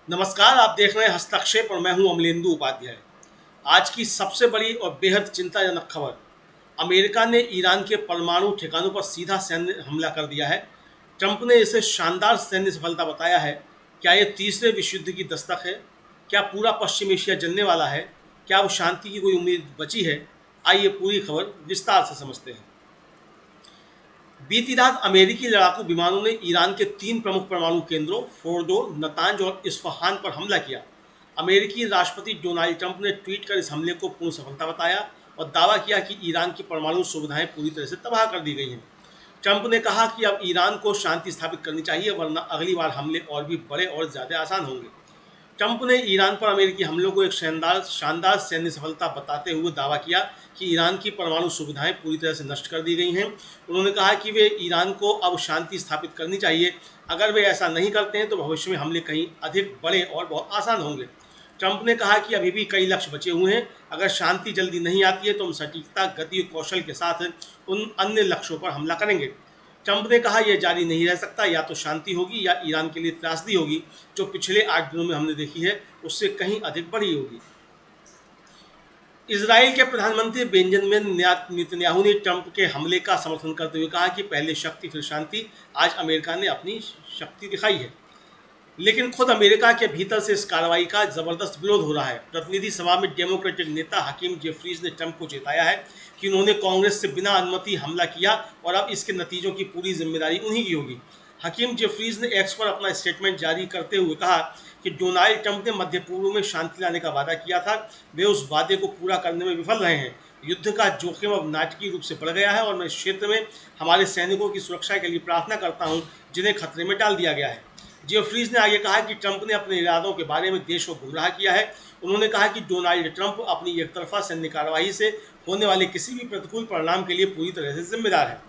नमस्कार, आप देख रहे हैं हस्तक्षेप और मैं हूं अमलेंदु उपाध्याय। आज की सबसे बड़ी और बेहद चिंताजनक खबर। अमेरिका ने ईरान के परमाणु ठिकानों पर सीधा सैन्य हमला कर दिया है। ट्रंप ने इसे शानदार सैन्य सफलता बताया है। क्या ये तीसरे विश्व युद्ध की दस्तक है? क्या पूरा पश्चिम एशिया जलने वाला है? क्या अब शांति की कोई उम्मीद बची है? आइए पूरी खबर विस्तार से समझते हैं। बीती रात अमेरिकी लड़ाकू विमानों ने ईरान के 3 प्रमुख परमाणु केंद्रों फोर्डो, नतांज और इस्फहान पर हमला किया। अमेरिकी राष्ट्रपति डोनाल्ड ट्रंप ने ट्वीट कर इस हमले को पूर्ण सफलता बताया और दावा किया कि ईरान की परमाणु सुविधाएं पूरी तरह से तबाह कर दी गई हैं। ट्रंप ने कहा कि अब ईरान को शांति स्थापित करनी चाहिए, वरना अगली बार हमले और भी बड़े और ज़्यादा आसान होंगे। ट्रंप ने ईरान पर अमेरिकी हमलों को एक शानदार शानदार सैन्य सफलता बताते हुए दावा किया कि ईरान की परमाणु सुविधाएं पूरी तरह से नष्ट कर दी गई हैं। उन्होंने कहा कि वे ईरान को अब शांति स्थापित करनी चाहिए। अगर वे ऐसा नहीं करते हैं तो भविष्य में हमले कहीं अधिक बड़े और बहुत आसान होंगे। ट्रंप ने कहा कि अभी भी कई लक्ष्य बचे हुए हैं। अगर शांति जल्दी नहीं आती है तो हम सटीकता, गति और कौशल के साथ उन अन्य लक्ष्यों पर हमला करेंगे। ट्रंप ने कहा यह जारी नहीं रह सकता, या तो शांति होगी या ईरान के लिए त्रासदी होगी, जो पिछले 8 दिनों में हमने देखी है उससे कहीं अधिक बड़ी होगी। इजराइल के प्रधानमंत्री बेंजामिन नेतन्याहू ने ट्रंप के हमले का समर्थन करते हुए कहा कि पहले शक्ति फिर शांति। आज अमेरिका ने अपनी शक्ति दिखाई है, लेकिन खुद अमेरिका के भीतर से इस कार्रवाई का जबरदस्त विरोध हो रहा है। प्रतिनिधि सभा में डेमोक्रेटिक नेता हकीम जेफरीज ने ट्रंप को चेताया है कि उन्होंने कांग्रेस से बिना अनुमति हमला किया और अब इसके नतीजों की पूरी जिम्मेदारी उन्हीं की होगी। हकीम जेफरीज ने एक्स पर अपना स्टेटमेंट जारी करते हुए कहा कि डोनाल्ड ट्रंप ने मध्य पूर्व में शांति लाने का वादा किया था, वे उस वादे को पूरा करने में विफल रहे हैं। युद्ध का जोखिम अब नाटकीय रूप से बढ़ गया है और मैं इस क्षेत्र में हमारे सैनिकों की सुरक्षा के लिए प्रार्थना करता हूं, जिन्हें खतरे में डाल दिया गया है। जेफरीज ने आगे कहा कि ट्रंप ने अपने इरादों के बारे में देश को गुमराह किया है। उन्होंने कहा कि डोनाल्ड ट्रंप अपनी एकतरफा सैन्य कार्रवाई से होने वाले किसी भी प्रतिकूल परिणाम के लिए पूरी तरह से जिम्मेदार है।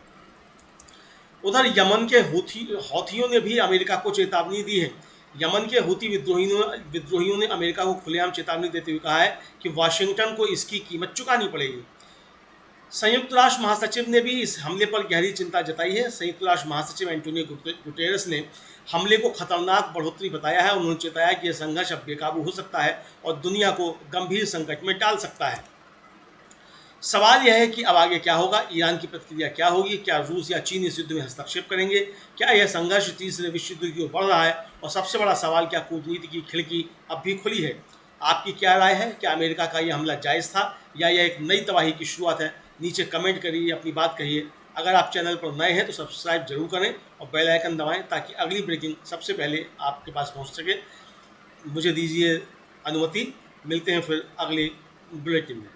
उधर यमन के हौथियों ने भी अमेरिका को चेतावनी दी है। यमन के हूती विद्रोहियों ने अमेरिका को खुलेआम चेतावनी देते हुए कहा है कि वाशिंगटन को इसकी कीमत चुकानी पड़ेगी। संयुक्त राष्ट्र महासचिव ने भी इस हमले पर गहरी चिंता जताई है। संयुक्त राष्ट्र महासचिव एंटोनियो गुटेरेस ने हमले को खतरनाक बढ़ोतरी बताया है। उन्होंने चेताया कि यह संघर्ष अब बेकाबू हो सकता है और दुनिया को गंभीर संकट में डाल सकता है। सवाल यह है कि अब आगे क्या होगा, ईरान की प्रतिक्रिया क्या होगी, क्या रूस या चीन इस युद्ध में हस्तक्षेप करेंगे, क्या यह संघर्ष तीसरे विश्व युद्ध की ओर बढ़ रहा है, और सबसे बड़ा सवाल, क्या कूटनीति की खिड़की अब भी खुली है। आपकी क्या राय है? क्या अमेरिका का यह हमला जायज़ था या यह एक नई तबाही की शुरुआत है? नीचे कमेंट करिए, अपनी बात कहिए। अगर आप चैनल पर नए हैं तो सब्सक्राइब जरूर करें और बेल आइकन दबाएं ताकि अगली ब्रेकिंग सबसे पहले आपके पास पहुंच सके। मुझे दीजिए अनुमति, मिलते हैं फिर अगले बुलेटिन में।